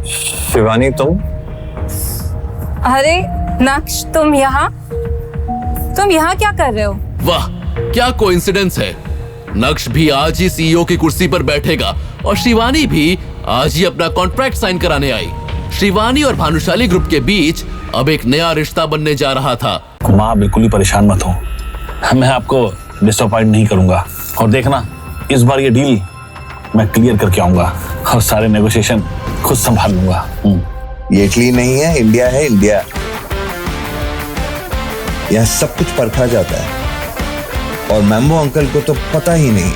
शिवानी तुम? अरे नक्श, तुम यहाँ क्या कर रहे हो? वाह, क्या कोइंसिडेंस है। नक्श भी आज ही सीईओ की कुर्सी पर बैठेगा और शिवानी भी आज ही अपना कॉन्ट्रैक्ट साइन कराने आई। शिवानी और भानुशाली ग्रुप के बीच अब एक नया रिश्ता बनने जा रहा था। माँ बिल्कुल ही परेशान मत हो, मैं आपको डिसअपॉइंट नहीं करूंगा। और देखना, इस बार ये डील मैं क्लियर करके आऊंगा और सारे नेगोशिएशन खुद संभाल लूंगा। ये इटली नहीं है, इंडिया है, इंडिया। यहाँ सब कुछ परखा जाता है और मैम्बो अंकल को तो पता ही नहीं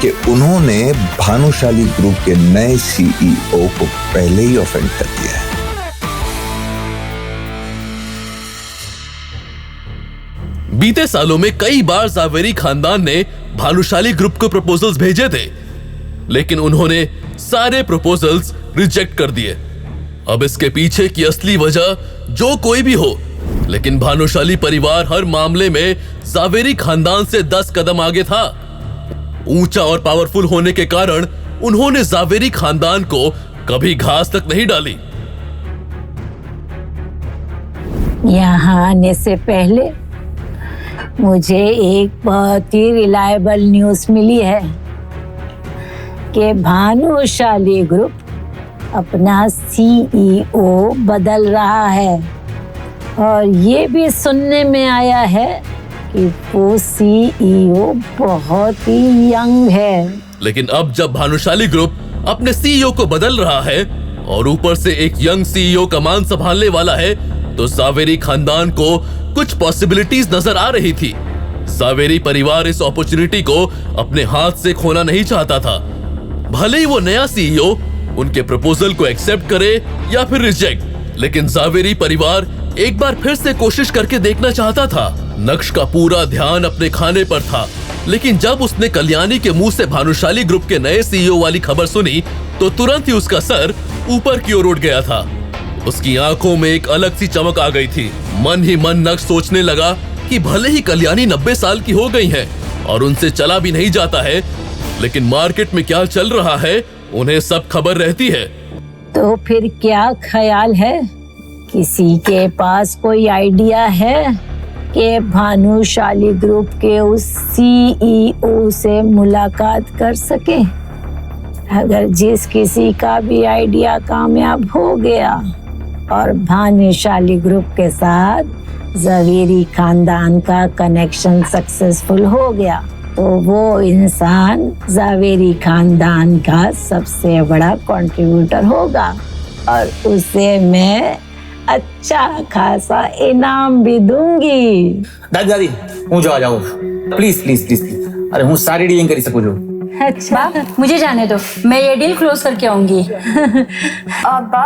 कि उन्होंने भानुशाली ग्रुप के नए सीईओ को पहले ही ऑफेंड कर दिया है। बीते सालों में कई बार जावेरी खानदान ने भानुशाली ग्रुप को प्रपोजल्स भेजे थे, लेकिन उन्होंने सारे प्रपोजल्स रिजेक्ट कर दिए। अब इसके पीछे की असली वजह जो कोई भी हो, लेकिन भानुशाली परिवार हर मामले में जावेरी खानदान से 10 कदम आगे था। ऊंचा और पावरफुल होने के कारण उन्होंने जावेरी खानदान को कभी घास तक नहीं डाली। यहाँ आने से पहले मुझे एक बहुत ही रिलायबल न्यूज़ मिली है कि भानुशाली ग्रुप अपना सीईओ बदल रहा है और ये भी सुनने में आया है कि वो सीईओ बहुत ही यंग है। लेकिन अब जब भानुशाली ग्रुप अपने सीईओ को बदल रहा है और ऊपर से एक यंग सीईओ कमान संभालने वाला है, तो जावेरी खानदान को कुछ पॉसिबिलिटीज नजर आ रही थी। जावेरी परिवार इस अपॉर्चुनिटी को अपने हाथ से खोना नहीं चाहता था। भले ही वो नया सीईओ उनके प्रपोजल को एक्सेप्ट करे या फिर रिजेक्ट, लेकिन जावेरी परिवार एक बार फिर से कोशिश करके देखना चाहता था। नक्श का पूरा ध्यान अपने खाने पर था, लेकिन जब उसने कल्याणी के मुंह से भानुशाली ग्रुप के नए सीईओ वाली खबर सुनी, तो तुरंत ही उसका सर ऊपर की ओर उठ गया था। उसकी आंखों में एक अलग सी चमक आ गई थी। मन ही मन नक्श सोचने लगा कि भले ही कल्याणी 90 साल की हो गई है और उनसे चला भी नहीं जाता है, लेकिन मार्केट में क्या चल रहा है उन्हें सब खबर रहती है। तो फिर क्या ख्याल है, किसी के पास कोई आइडिया है कि भानुशाली ग्रुप के उस सीईओ से मुलाकात कर सके? अगर जिस किसी का भी आइडिया कामयाब हो गया और भानुशाली ग्रुप के साथ जावेरी खानदान का कनेक्शन सक्सेसफुल हो गया, तो वो इंसान जावेरी खानदान का सबसे बड़ा कंट्रीब्यूटर होगा और उसे मैं अच्छा खासा इनाम भी दूंगी। दादी हूँ जो आ जाओ, प्लीज प्लीज प्लीज प्लीज। अरे हूँ सारी डीलिंग करी सकूँ जो। अच्छा, मुझे जाने दो, मैं ये डील क्लोज करके आऊंगी। अब्बा,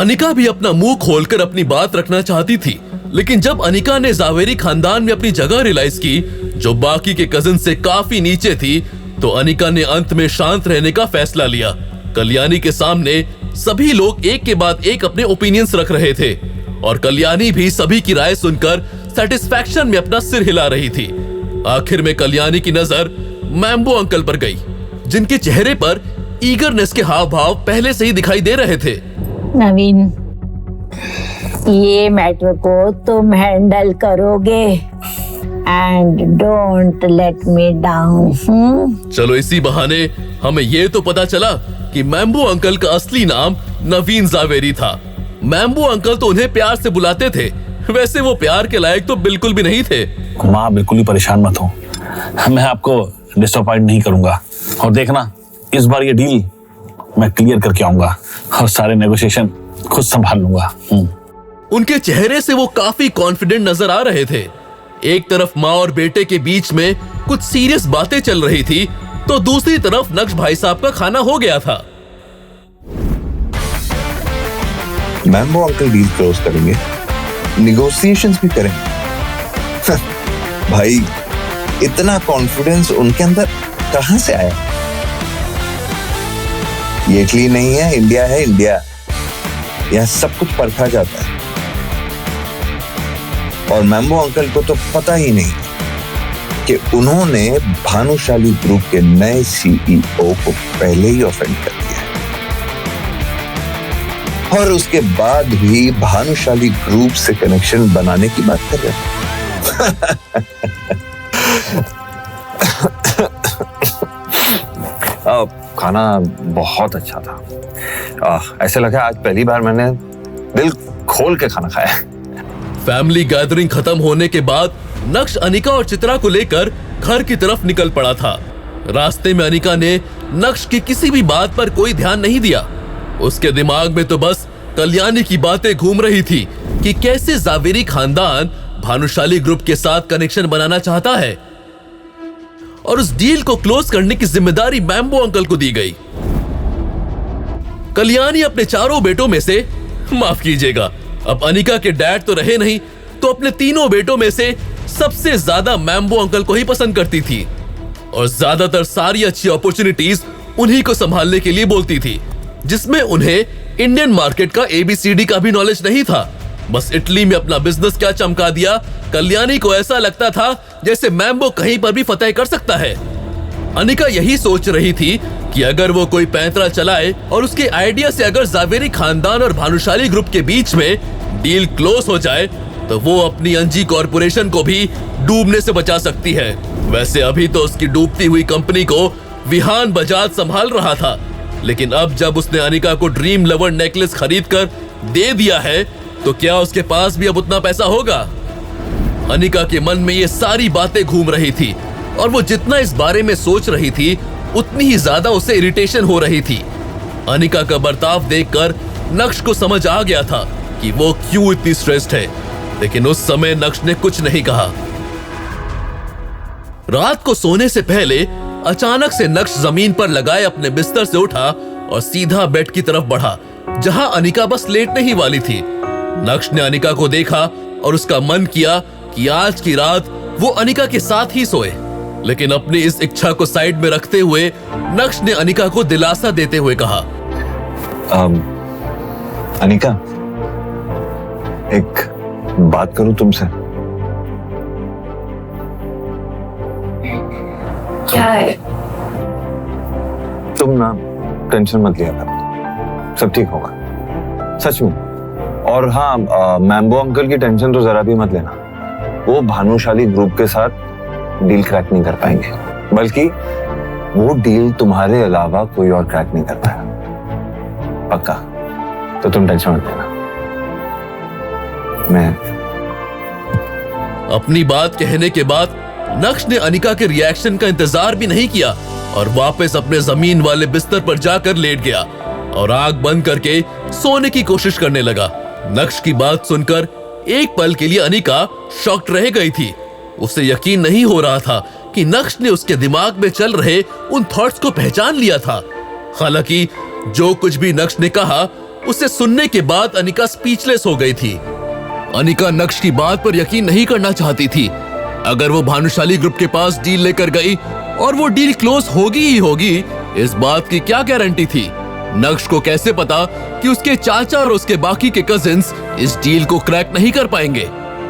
अनिका भी अपना मुंह खोलकर अपनी बात रखना चाहती थी, लेकिन जब अनिका ने जावेरी खानदान में अपनी जगह रियलाइज की, जो बाकी के कजिन से काफी नीचे थी, तो अनिका ने अंत में शांत रहने का फैसला लिया। कल्याणी के सामने सभी लोग एक के बाद एक अपने ओपिनियंस रख रहे थे और कल्याणी भी सभी की राय सुनकर सेटिस्फैक्शन में अपना सिर हिला रही थी। आखिर में कल्याणी की नजर मैम्बो अंकल पर गई, जिनके चेहरे पर ईगरनेस के हाव भाव पहले से ही दिखाई दे रहे थे। नवीन, ये मैटर को तुम हैंडल करोगे and don't let me down. चलो इसी बहाने हमें ये तो पता चला कि मैम्बो अंकल का असली नाम नवीन जावेरी था। मैम्बो अंकल तो उन्हें प्यार से बुलाते थे, वैसे वो प्यार के लायक तो बिल्कुल भी नहीं थे। माँ बिल्कुल ही परेशान मत हो, मैं आपको डिसअपॉइंट नहीं करूंगा। और देखना, इस बार ये डील मैं क्लियर करके आऊंगा और सारे नेगोशिएशन खुद संभाल लूंगा। उनके चेहरे से वो काफी कॉन्फिडेंट नजर आ रहे थे। एक तरफ माँ और बेटे के बीच में कुछ सीरियस बातें चल रही थी, तो दूसरी तरफ नक्श भाई साहब का खाना हो गया था। मैम्बो अंकल डील क्लोज करेंगे, निगोशिएशंस भी करेंगे। भाई, इतना कॉन्फिडेंस उनके अंदर कहां से आया? ये इटली नहीं है, इंडिया है, इंडिया। यहाँ सब कुछ परखा जाता है और मैम्बो अंकल को तो पता ही नहीं कि उन्होंने भानुशाली ग्रुप के नए सीईओ को पहले ही ऑफेंड कर दिया और उसके बाद भी भानुशाली ग्रुप से कनेक्शन बनाने की बात कर रहे हैं। खाना बहुत अच्छा था। ऐसे लगा आज पहली बार मैंने दिल खोल के खाना खाया। फैमिली गैदरिंग खत्म होने के बाद नक्श अनिका और चित्रा को लेकर घर की तरफ निकल पड़ा था। रास्ते में अनिका ने नक्श की किसी भी बात पर कोई ध्यान नहीं दिया। उसके दिमाग में तो बस कल्याणी की बातें घूम रही थी कि कैसे जावेरी खानदान भानुशाली ग्रुप के साथ कनेक्शन बनाना चाहता है और उस डील को क्लोज करने की जिम्मेदारी मैम्बो अंकल को दी गई। कल्याणी अपने चारों बेटों में से, माफ कीजिएगा, अब अनिका के डैड तो रहे नहीं, तो अपने तीनों बेटों में से सबसे ज्यादा मैम्बो अंकल को ही पसंद करती थी और ज्यादातर सारी अच्छी अपॉर्चुनिटीज उन्हीं को संभालने के लिए बोलती थी, जिसमें उन्हें इंडियन मार्केट का ABCD का भी नॉलेज नहीं था। बस इटली में अपना बिजनेस क्या चमका दिया, कल्याणी को ऐसा लगता था जैसे मैम्बो कहीं पर भी फतेह कर सकता है। अनिका यही सोच रही थी कि अगर वो कोई पैंतरा चलाए और उसके आइडिया से अगर जावेरी खानदान और भानुशाली ग्रुप के बीच में डील क्लोज हो जाए तो वो अपनी अंजी कॉर्पोरेशन को भी डूबने से बचा सकती है। वैसे अभी तो उसकी डूबती हुई कंपनी को विहान बजाज संभाल रहा था, लेकिन अब जब उसने अनिका को ड्रीम लवर नेकलेस खरीद कर दे दिया है तो क्या उसके पास भी अब उतना पैसा होगा? अनिका के मन में ये सारी बातें घूम रही थी और वो जितना इस बारे में सोच रही थी उतनी ही ज्यादा उसे इरिटेशन हो रही थी। अनिका का बर्ताव देखकर नक्श को समझ आ गया था कि वो क्यों इतनी स्ट्रेस्ड है, लेकिन उस समय नक्श ने कुछ नहीं कहा। रात को सोने से पहले अचानक से नक्श जमीन पर लगाए अपने बिस्तर से उठा और सीधा बेड की तरफ बढ़ा, जहां अनिका बस लेटने ही वाली थी। नक्श ने अनिका को देखा और उसका मन किया कि आज की रात वो अनिका के साथ ही सोए, लेकिन अपनी इस इच्छा को साइड में रखते हुए नक्श ने अनिका को दिलासा देते हुए कहा, अनिका, एक बात करूं तुमसे? क्या है? तुम ना टेंशन मत लिया कर, सब ठीक होगा, सच में। और हाँ, मैम्बो अंकल की टेंशन तो जरा भी मत लेना। वो भानुशाली ग्रुप के साथ डील क्रैक नहीं कर पाएंगे, बल्कि वो डील तुम्हारे अलावा कोई और क्रैक नहीं कर पाएगा, पक्का। तो तुम टेंशन मत लेना। मैं अपनी बात कहने के बाद नक्श ने अनिका के रिएक्शन का इंतजार भी नहीं किया और वापस अपने जमीन वाले बिस्तर पर जाकर लेट गया और आंख बंद करके सोने की कोशिश करने लगा। नक्श की बात सुनकर एक पल के लिए अनिका शॉक्ड रह गई थी। उसे यकीन नहीं हो रहा था कि नक्श ने उसके दिमाग में चल रहे उन थॉट्स को पहचान लिया था। हालांकि जो कुछ भी नक्श ने कहा उसे सुनने के बाद अनिका स्पीचलेस हो गई थी। अनिका नक्श की बात पर यकीन नहीं करना चाहती थी। अगर वो भानुशाली ग्रुप के पास डील लेकर गई और वो डील क्लोज होगी ही होगी, इस बात की क्या गारंटी थी? नक्श को कैसे पता कि उसके चाचा और उसके बाकी के कजिन्स इस डील को क्रैक नहीं कर पाएंगे?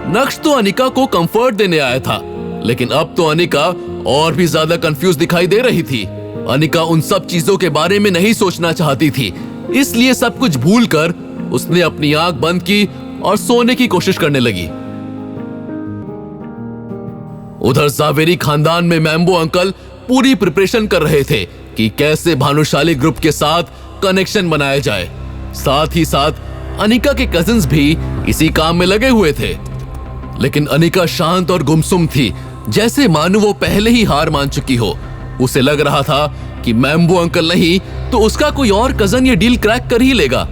नक्श तो अनिका को कंफर्ट देने आया था, लेकिन अब तो अनिका और भी ज्यादा कंफ्यूज दिखाई दे रही थी। अनिका उन सब चीजों के बारे में नहीं सोचना चाहती थी, इसलिए सब कुछ भूलकर उसने अपनी आंख बंद की और सोने की कोशिश करने लगी। उधर जावेरी खानदान में मैम्बो अंकल पूरी प्रिपरेशन कर रहे थे कि कैसे भानुशाली ग्रुप के साथ कनेक्शन बनाया जाए। साथ ही साथ अनिका के कजिन्स भी इसी काम में लगे हुए थे, लेकिन अनिका शांत और गुमसुम थी, जैसे मानो वो पहले ही हार मान चुकी हो। उसे लग रहा था कि मैम्बो अंकल नहीं तो उसका कोई और कजन ये डील क्रैक कर ही लेगा,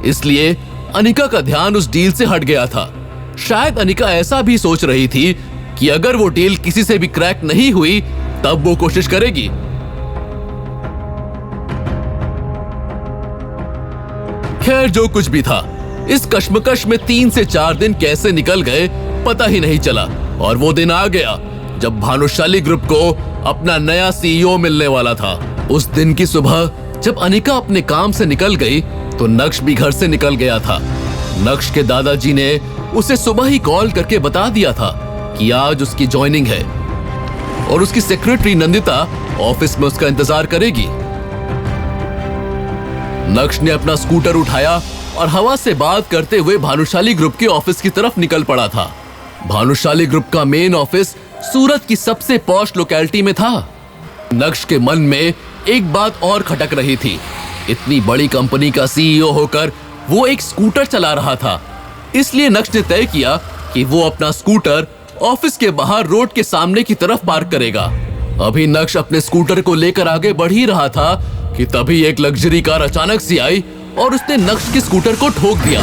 इसलिए अनिका का ध्यान उस डील से हट गया था। शायद अनिका ऐसा भी सोच रही थी कि अगर वो डील किसी से भी क्रैक नहीं हुई तब वो कोशिश करेगी। खैर, जो कुछ भी था, इस कश्मकश में 3 से 4 दिन कैसे निकल गए पता ही नहीं चला और वो दिन आ गया जब भानुशाली ग्रुप को अपना नया सीईओ मिलने वाला था। उस दिन की सुबह जब अनिका अपने काम से निकल गई तो नक्श भी घर से निकल गया था। नक्श के दादाजी ने उसे सुबह ही कॉल करके बता दिया था कि आज उसकी ज्वाइनिंग है। और उसकी सेक्रेटरी नंदिता ऑफिस में उसका इंतजार करेगी। नक्श ने अपना स्कूटर उठाया और हवा से बात करते हुए भानुशाली ग्रुप के ऑफिस की तरफ निकल पड़ा था। भानुशाली ग्रुप का मेन ऑफिस सूरत की सबसे पॉश लोकेलिटी में था। नक्श के मन में एक बात और खटक रही थी। इतनी बड़ी कंपनी का सीईओ होकर वो एक स्कूटर चला रहा था, इसलिए नक्श ने तय किया कि वो अपना स्कूटर ऑफिस के बाहर रोड के सामने की तरफ पार्क करेगा। अभी नक्श अपने स्कूटर को लेकर आगे बढ़ ही रहा था कि तभी एक लग्जरी कार अचानक से आई और उसने नक्श के स्कूटर को ठोक दिया।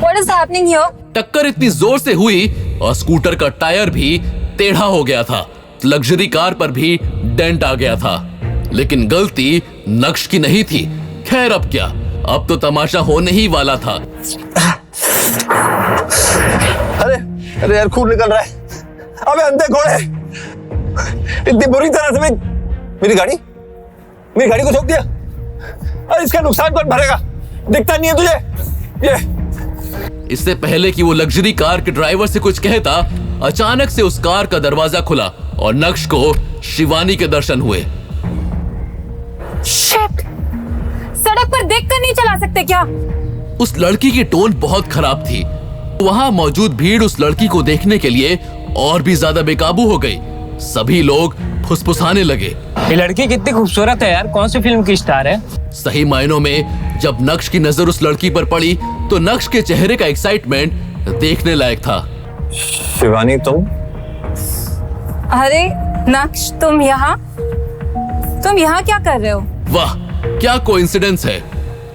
What is happening here? टक्कर इतनी जोर से हुई और स्कूटर का टायर भी टेढ़ा हो गया था। लग्जरी कार पर भी डेंट आ गया था, लेकिन गलती नक्श की नहीं थी। खैर अब क्या, अब तो तमाशा होने ही वाला था। अरे अरे यार, खून निकल रहा है। अबे अंधे घोड़े, इतनी बुरी तरह से मेरी गाड़ी को ठोक दिया। अरे इसका नुकसान कौन भरेगा? दिखता नहीं है तुझे ये? इससे पहले कि वो लग्जरी कार के ड्राइवर से कुछ कहता, अचानक से उस कार का दरवाजा खुला और नक्श को शिवानी के दर्शन हुए। Shit! सड़क पर देखकर नहीं चला सकते क्या? उस लड़की की टोन बहुत खराब थी। वहां मौजूद भीड़ उस लड़की को देखने के लिए और भी ज्यादा बेकाबू हो गई। सभी लोग फुसफुसाने लगे। ये लड़की कितनी खूबसूरत है यार, कौन सी फिल्म की स्टार है? सही मायनों में जब नक्श की नजर उस लड़की पर पड़ी तो नक्श के चेहरे का एक्साइटमेंट देखने लायक था। शिवानी तुम? अरे नक्श, तुम यहाँ क्या कर रहे हो? वाह, क्या कोइंसिडेंस है।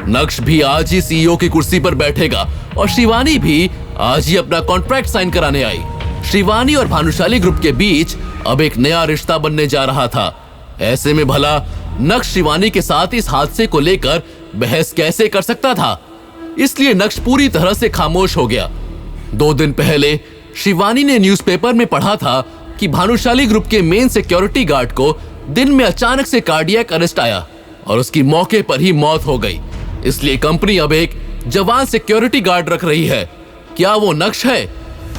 नक्श भी आज ही सीईओ की कुर्सी पर बैठेगा और शिवानी भी आज ही अपना कॉन्ट्रैक्ट साइन कराने आई। शिवानी और भानुशाली ग्रुप के बीच अब एक नया रिश्ता बनने जा रहा था। ऐसे में भला नक्श शिवानी के साथ इस हादसे को लेकर बहस कैसे कर सकता था? इसलिए नक्श पूरी तरह से खामोश हो गया। 2 दिन पहले शिवानी ने न्यूज़पेपर में पढ़ा था कि भानुशाली ग्रुप के मेन सिक्योरिटी गार्ड को दिन में अचानक से कार्डियक अरेस्ट आया और उसकी मौके पर ही मौत हो गई। इसलिए कंपनी अब एक जवान सिक्योरिटी गार्ड रख रही है। क्या वो नक्श है?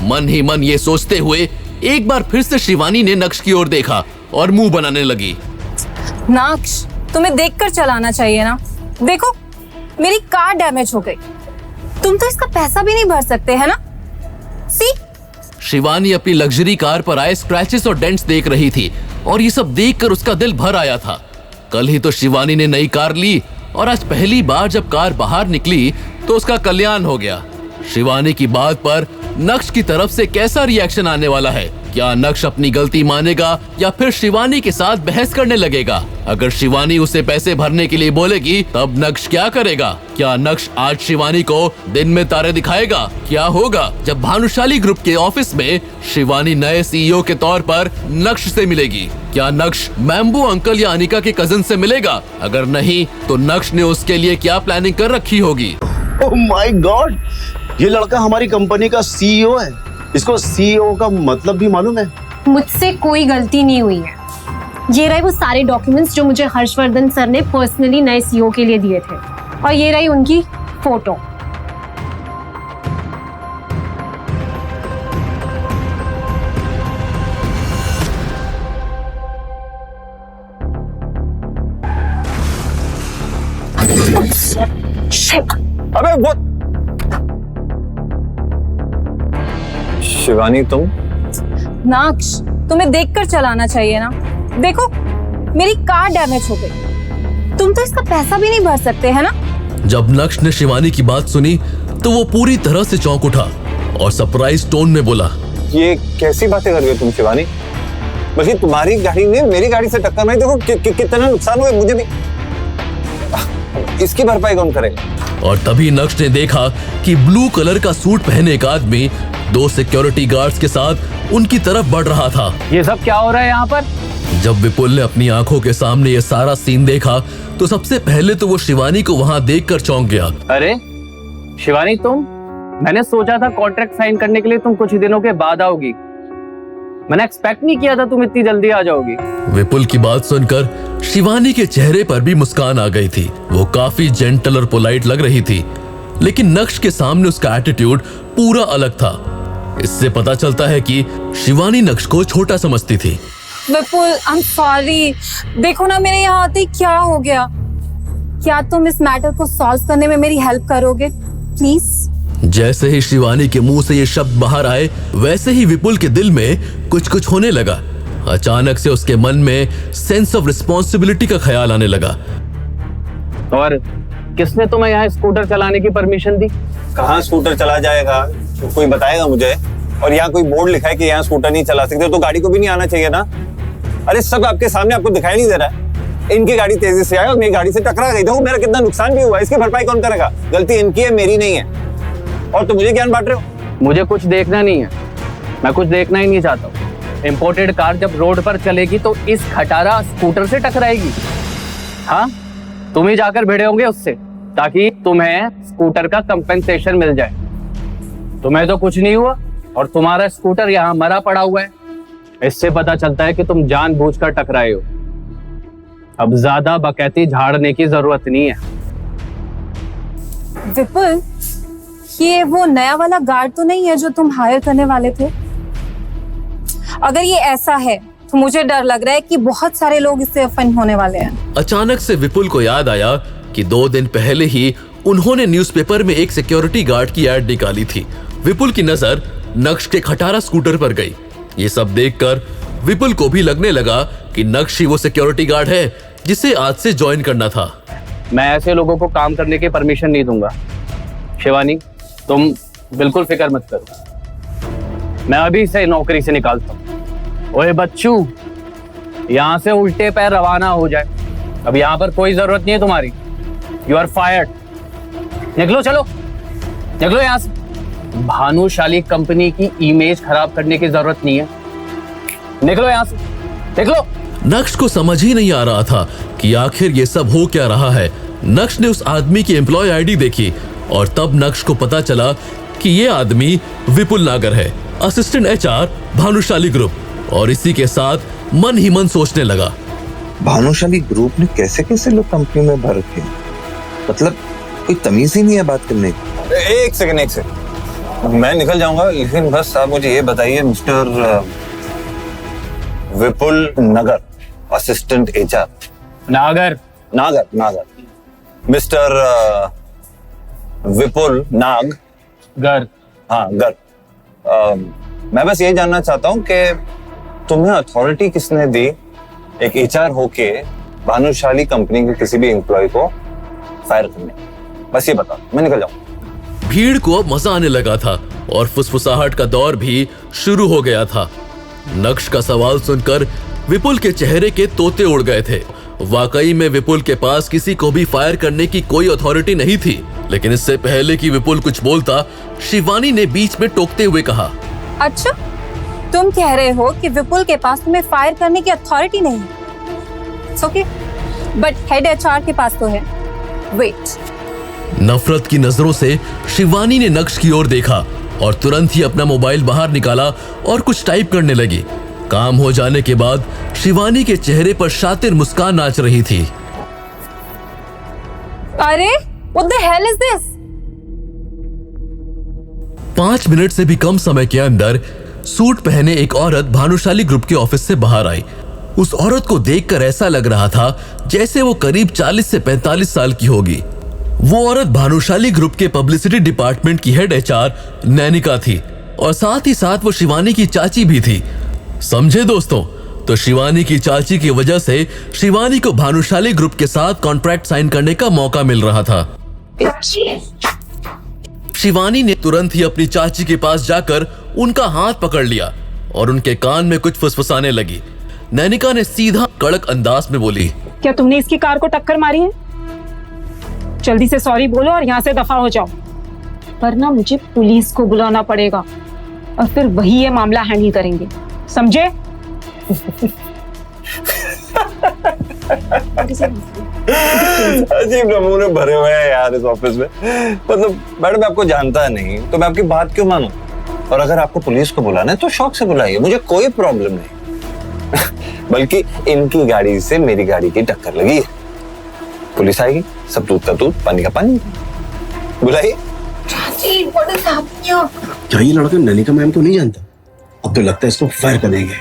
मन ही मन ये सोचते हुए एक बार फिर से शिवानी ने नक्श की ओर देखा और मुंह बनाने लगी। नक्श, तुम्हें देखकर चलाना चाहिए ना। देखो, मेरी कार डैमेज हो गई। तुम तो इसका पैसा भी नहीं भर सकते, है ना? सी? शिवानी अपनी लग्जरी कार पर आए स्क्रैचेस और डेंट्स देख रही थी और ये सब देखकर उसका दिल भर आया था। कल ही तो शिवानी ने नई कार ली और आज पहली बार जब कार बाहर निकली तो उसका कल्याण हो गया। शिवानी की बात पर नक्श की तरफ से कैसा रिएक्शन आने वाला है? क्या नक्श अपनी गलती मानेगा या फिर शिवानी के साथ बहस करने लगेगा? अगर शिवानी उसे पैसे भरने के लिए बोलेगी तब नक्श क्या करेगा? क्या नक्श आज शिवानी को दिन में तारे दिखाएगा? क्या होगा जब भानुशाली ग्रुप के ऑफिस में शिवानी नए सीईओ के तौर पर नक्श से मिलेगी? क्या नक्श मैम्बू अंकल या अनिका के कजिन से मिलेगा? अगर नहीं तो नक्श ने उसके लिए क्या प्लानिंग कर रखी होगी? ओह माय गॉड, ये लड़का हमारी कंपनी का सीईओ है। इसको सीईओ का मतलब भी मालूम है। मुझसे कोई गलती नहीं हुई है। ये रहे वो सारे डॉक्यूमेंट्स जो मुझे हर्षवर्धन सर ने पर्सनली नए सीईओ के लिए दिए थे, और ये रही उनकी फोटो। अबे वो शिवानी तुम? नक्श, तुम्हें देखकर चलाना चाहिए ना। देखो, मेरी कार डैमेज हो गई। तुम तो इसका पैसा भी नहीं भर सकते, है ना? जब नक्श ने शिवानी की बात सुनी तो वो पूरी तरह से चौंक उठा और सरप्राइज टोन में बोला, ये कैसी बातें कर रही हो तुम शिवानी? बल्कि तुम्हारी गाड़ी ने मेरी गाड़ी से टक्कर मारी, देखो कितना नुकसान हुआ मुझे भी। इसकी भरपाई कौन करेगा? और तभी नक्श ने देखा कि ब्लू कलर का सूट पहने एक आदमी 2 सिक्योरिटी गार्ड्स के साथ उनकी तरफ बढ़ रहा था। ये सब क्या हो रहा है यहाँ पर? जब विपुल ने अपनी आंखों के सामने ये सारा सीन देखा तो सबसे पहले तो वो शिवानी को वहां देखकर चौंक गया। अरे शिवानी, तुम? मैंने सोचा था कॉन्ट्रैक्ट साइन करने के लिए तुम कुछ ही दिनों के बाद आओगी। मैंने एक्सपेक्ट नहीं किया था तुम इतनी जल्दी आ जाओगी। विपुल की बात सुनकर शिवानी के चेहरे पर भी मुस्कान आ गई थी। वो काफी जेंटल और पोलाइट लग रही थी, लेकिन नक्श के सामने उसका एटीट्यूड पूरा अलग था। इससे पता चलता है कि शिवानी नक्श को छोटा समझती थी। विपुल, आई एम सॉरी। देखो ना, मेरे यहाँ आते ही क्या हो गया। क्या तुम इस मैटर को सॉल्व करने में मेरी हेल्प करोगे प्लीज? जैसे ही शिवानी के मुंह से ये शब्द बाहर आए, वैसे ही विपुल के दिल में कुछ कुछ होने लगा। अचानक से उसके मन में सेंस ऑफ रिस्पॉन्सिबिलिटी का ख्याल आने लगा। और किसने तुम्हें यहाँ स्कूटर चलाने की परमिशन दी? कहाँ स्कूटर चला जाएगा, तो कोई बताएगा मुझे? और यहाँ कोई बोर्ड लिखा है कि यहाँ स्कूटर नहीं चला सकते, तो गाड़ी को भी नहीं आना चाहिए ना? अरे सब आपके सामने, आपको दिखाई नहीं दे रहा है? इनकी गाड़ी तेजी से आई और मेरी गाड़ी से टकरा गई। देखो मेरा कितना नुकसान भी हुआ, इसकी भरपाई कौन करेगा? गलती इनकी है, मेरी नहीं है। और तुम मुझे ज्ञान बांट रहे हो? मुझे कुछ देखना नहीं है, मैं कुछ देखना ही नहीं चाहता हूँ। इंपोर्टेड कार जब रोड पर चलेगी तो इस खटारा स्कूटर से टकराएगी। हाँ, तुम ही जाकर भिड़े होंगे उससे, ताकि तुम्हें स्कूटर का कंपेंसेशन मिल जाए। तुम्हें तो कुछ नहीं हुआ और तुम्हारा स्कूटर यहाँ मरा पड़ा हुआ है। इससे पता चलता है कि तुम जानबूझकर टकराए हो। अब ज्यादा बकैती झाड़ने की जरूरत नहीं है। विपुल, ये वो नया वाला गार्ड तो नहीं है जो तुम हायर करने वाले थे? अगर ये ऐसा है तो मुझे डर लग रहा है कि बहुत सारे लोग इससे ऑफेंड होने वाले हैं। अचानक से विपुल को याद आया कि 2 दिन पहले ही उन्होंने न्यूज़पेपर में एक सिक्योरिटी गार्ड की एड निकाली थी। विपुल की नजर नक्श के खटारा स्कूटर पर गई। ये सब देखकर विपुल को भी लगने लगा कि नक्श ही वो सिक्योरिटी गार्ड है जिसे आज से ज्वाइन करना था। मैं ऐसे लोगों को काम करने की परमिशन नहीं दूंगा। शिवानी, तुम बिल्कुल फिक्र मत करो, मैं अभी से नौकरी से निकालता हूँ। ओए बच्चू, यहाँ से उल्टे पैर रवाना हो जाए। अब यहाँ पर कोई जरूरत नहीं है तुम्हारी। You are fired. निकलो, चलो निकलो यहाँ से। भानुशाली कंपनी की इमेज खराब करने की जरूरत नहीं है। निकलो यहाँ से, निकलो। नक्श को समझ ही नहीं आ रहा था कि आखिर ये सब हो क्या रहा है। नक्श ने उस आदमी की एम्प्लॉय आईडी देखी और तब नक्श को पता चला कि ये आदमी विपुल नागर है, असिस्टेंट एचआर भानुशाली ग्रुप। और इसी के साथ मन ही मन सोचने लगा, भानुशाली ग्रुप ने कैसे कैसे लोग कंपनी में भर रखे हैं? मतलब कोई तमीज ही नहीं है बात करने की। एक सेकंड, मैं निकल जाऊंगा, लेकिन बस आप मुझे ये बताइए, मिस्टर विपुल नगर, असिस्टेंट एचआर। नागर मिस्टर विपुल नाग गर। हाँ, गर। मैं बस ये जानना चाहता हूँ कि तुम्हें अथॉरिटी किसने दी एक एचआर होके भानुशाली कंपनी के किसी भी एम्प्लॉय को फायर करने? बस ये बता, मैं निकल जाऊँ। भीड़ को अब मजा आने लगा था और फुसफुसाहट का दौर भी शुरू हो गया था। नक्श का सवाल सुनकर विपुल के चेहरे के तोते उड़ गए थे। वाकई में विपुल के पास किसी को भी फायर करने की कोई अथॉरिटी नहीं थी। लेकिन इससे पहले कि विपुल कुछ बोलता, शिवानी ने बीच में टोकते हुए कहा, अच्छा, तुम कह रहे हो कि विपुल के पास तुम्हें फायर करने की अथॉरिटी नहीं है? ओके, बट हेड एचआर के पास तो है। वेट। नफरत की नजरों से शिवानी ने नक्श की ओर देखा और तुरंत ही अपना मोबाइल बाहर निकाला और कुछ टाइप करने लगी। काम हो जाने के बाद शिवानी के चेहरे पर शातिर मुस्कान नाच रही थी। अरे, what the hell is this? 5 minute से भी कम समय के अंदर सूट पहने एक औरत भानुशाली ग्रुप के ऑफिस से बाहर आई। उस औरत को देखकर ऐसा लग रहा था जैसे वो करीब 40 से 45 साल की होगी। वो औरत भानुशाली ग्रुप के पब्लिसिटी डिपार्टमेंट की हेड एचआर नैनिका थी और साथ ही साथ वो शिवानी की चाची भी थी। समझे दोस्तों? तो शिवानी की चाची की वजह से शिवानी को भानुशाली ग्रुप के साथ कॉन्ट्रैक्ट साइन करने का मौका मिल रहा था। शिवानी ने तुरंत ही अपनी चाची के पास जाकर उनका हाथ पकड़ लिया और उनके कान में कुछ फुसफुसाने लगी। नैनिका ने सीधा कड़क अंदाज में बोली, क्या तुमने इसकी कार को टक्कर मारी है? जल्दी से सॉरी बोलो और यहाँ से दफा हो जाओ, वरना मुझे पुलिस को बुलाना पड़ेगा और फिर वही ये मामला हैंडल करेंगे, समझे? अजीब नमूने भरे हुए हैं यार इस ऑफिस में। मतलब मैडम, मैं आपको जानता नहीं तो मैं आपकी बात क्यों मानूं? और अगर आपको पुलिस को बुलाना है तो शौक से बुलाइए, मुझे कोई प्रॉब्लम नहीं। बल्कि इनकी गाड़ी से मेरी गाड़ी की टक्कर लगी है, पुलिस आएगी, सब दूध का दूध पानी का पानी, बुलाइए। क्या ये लड़का नैनिका मैम को नहीं जानता? अब तो लगता है इसको फायर करेंगे।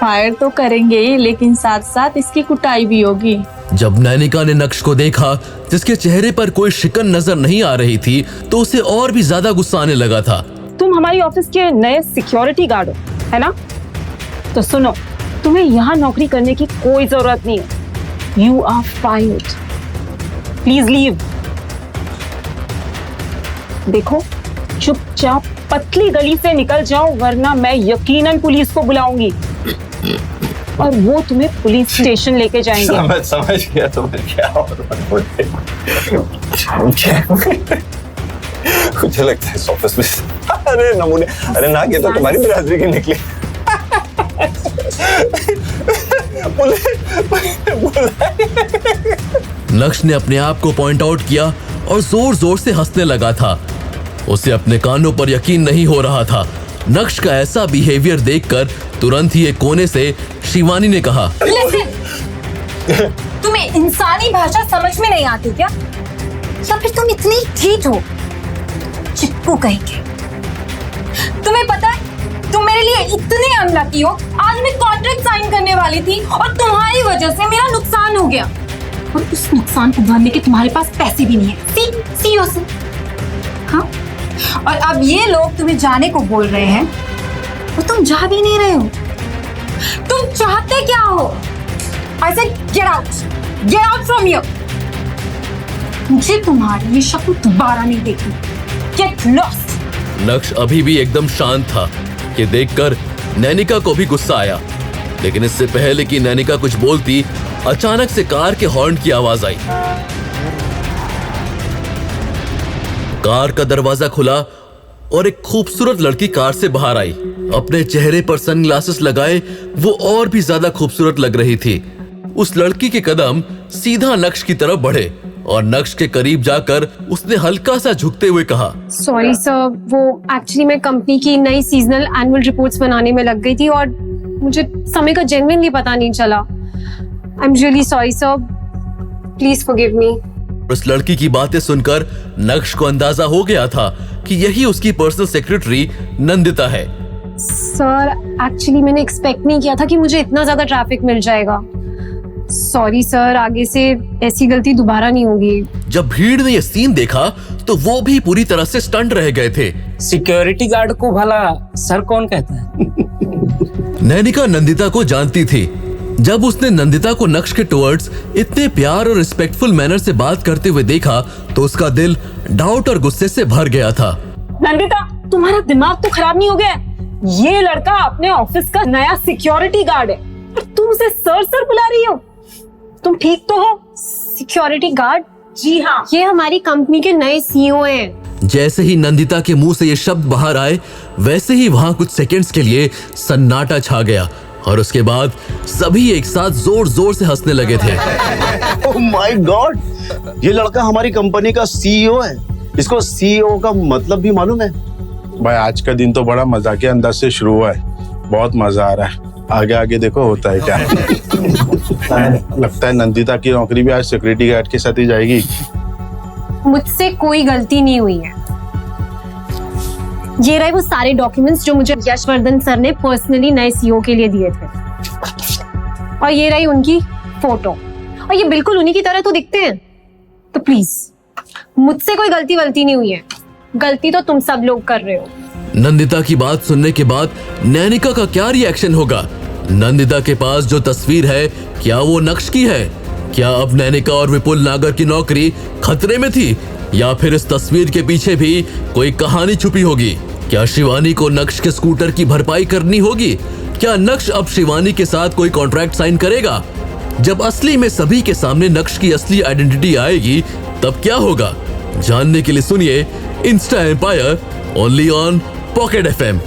फायर तो करेंगे ही, लेकिन साथ साथ इसकी कुटाई भी होगी। जब नैनिका ने नक्श को देखा, जिसके चेहरे पर कोई शिकन नजर नहीं आ रही थी, तो उसे और भी ज्यादा गुस्सा आने लगा था। तुम हमारी ऑफिस के नए सिक्योरिटी गार्ड हो, है ना? तो सुनो, तुम्हें यहाँ नौकरी करने की कोई जरूरत नहीं है। You are fired. Please leave. देखो, चुपचाप पतली गली से निकल जाओ, वरना मैं यकीनन पुलिस को बुलाऊंगी और वो तुम्हें पुलिस स्टेशन लेके जाएंगे। समझ गया मुझे लगता है इस ऑफिस में अरे नमूने, अरे ना, ये तो तुम्हारी बिरादरी की निकली। नक्श ने अपने आप को पॉइंट आउट किया और जोर जोर से हंसने लगा था। उसे अपने कानों पर यकीन नहीं हो रहा था। नक्श का ऐसा बिहेवियर देखकर तुरंत ही एक कोने से शिवानी ने कहा, तुम्हें इंसानी भाषा समझ में नहीं आती क्या? या फिर तुम इतनी ठीक हो? चिप्पू कहेंगे। तुम्हें पता है, तुम मेरे लिए इतने अनलकी हो। आज मैं कॉन्ट्रैक्ट साइन करने वाली थी और तुम्हारी वजह से मेरा नुकसान हो गया, और उस नुकसान को भरने के तुम्हारे पास पैसे भी नहीं है। सीईओ से। हाँ, और अब ये लोग तुम्हें जाने को बोल रहे हैं और तुम जा भी नहीं रहे हो। तुम चाहते क्या हो? I said get out from here. मुझे तुम्हारी ये शक्ल दोबारा नहीं देखनी। Get lost. नक्श अभी भी एकदम शांत था। ये देखकर नैनिका को भी गुस्सा आया, लेकिन इससे पहले कि नैनिका कुछ बोलती, अचानक से कार के हॉर्न की आवाज आई। कार का दरवाजा खुला और एक खूबसूरत लड़की कार से बाहर आई। अपने चेहरे पर सनग्लासेस लगाए वो और भी ज्यादा खूबसूरत लग रही थी। उस लड़की के कदम सीधा नक्श की तरफ बढ़े और नक्श के करीब जाकर उसने हल्का सा झुकते हुए कहा, सॉरी सर, वो एक्चुअली मैं कंपनी की नई सीजनल एनुअल रिपोर्ट्स बनाने में लग गई थी और मुझे समय का जेन्युइनली पता नहीं चला। I am really sorry sir, please forgive me. उस लड़की की बातें सुनकर नक्श को अंदाजा हो गया था कि यही उसकी पर्सनल सेक्रेटरी नंदिता है। सर, एक्चुअली मैंने एक्सपेक्ट नहीं किया था कि मुझे इतना ज्यादा ट्रैफिक मिल जाएगा। सॉरी सर, आगे से ऐसी गलती दोबारा नहीं होगी। जब भीड़ ने यह सीन देखा तो वो भी पूरी तरह से स्टंट रह गए थे। सिक्योरिटी गार्ड को भला सर कौन कहता है? नैनिका नंदिता को जानती थी। जब उसने नंदिता को नक्श के टुवर्ड्स इतने प्यार और रिस्पेक्टफुल मैनर से बात करते हुए देखा तो उसका दिल डाउट और गुस्से से भर गया था। नंदिता, तुम्हारा दिमाग तो खराब नहीं हो गया? ये लड़का अपने ऑफिस का नया सिक्योरिटी गार्ड है और तुम उसे सर सर बुला रही हो। तुम ठीक तो हो? Security guard? जी हाँ, ये हमारी कंपनी के नए सीईओ हैं। जैसे ही नंदिता के मुंह से ये शब्द बाहर आए, वैसे ही वहां कुछ सेकंड्स के लिए सन्नाटा छा गया और उसके बाद सभी एक साथ जोर जोर से हंसने लगे थे। ओह माय गॉड, ये लड़का हमारी कंपनी का सीईओ है। इसको सीईओ का मतलब भी मालूम है? भाई आज का दिन तो बड़ा मजाकिया अंदाज से शुरू हुआ है, बहुत मजा आ रहा है। आगे आगे देखो होता है क्या। लगता है नंदिता की नौकरी भी आज सिक्योरिटी गार्ड के साथ ही जाएगी। मुझसे कोई गलती नहीं हुई है। ये रहे वो सारे डॉक्यूमेंट्स जो मुझे यशवर्धन सर ने पर्सनली नए सीईओ के लिए दिए थे, और ये रही उनकी फोटो, और ये बिल्कुल उन्हीं की तरह तो दिखते हैं। तो प्लीज, मुझसे कोई गलती वलती नहीं हुई है। गलती तो तुम सब लोग कर रहे हो। नंदिता की बात सुनने के बाद नैनिका का क्या रिएक्शन होगा? नंदिता के पास जो तस्वीर है, क्या वो नक्श की है? क्या अब नैनिका और विपुल नागर की नौकरी खतरे में थी, या फिर इस तस्वीर के पीछे भी कोई कहानी छुपी होगी? क्या शिवानी को नक्श के स्कूटर की भरपाई करनी होगी? क्या नक्श अब शिवानी के साथ कोई कॉन्ट्रैक्ट साइन करेगा? जब असली में सभी के सामने नक्श की असली आइडेंटिटी आएगी, तब क्या होगा? जानने के लिए सुनिए Insta Empire only on Pocket FM।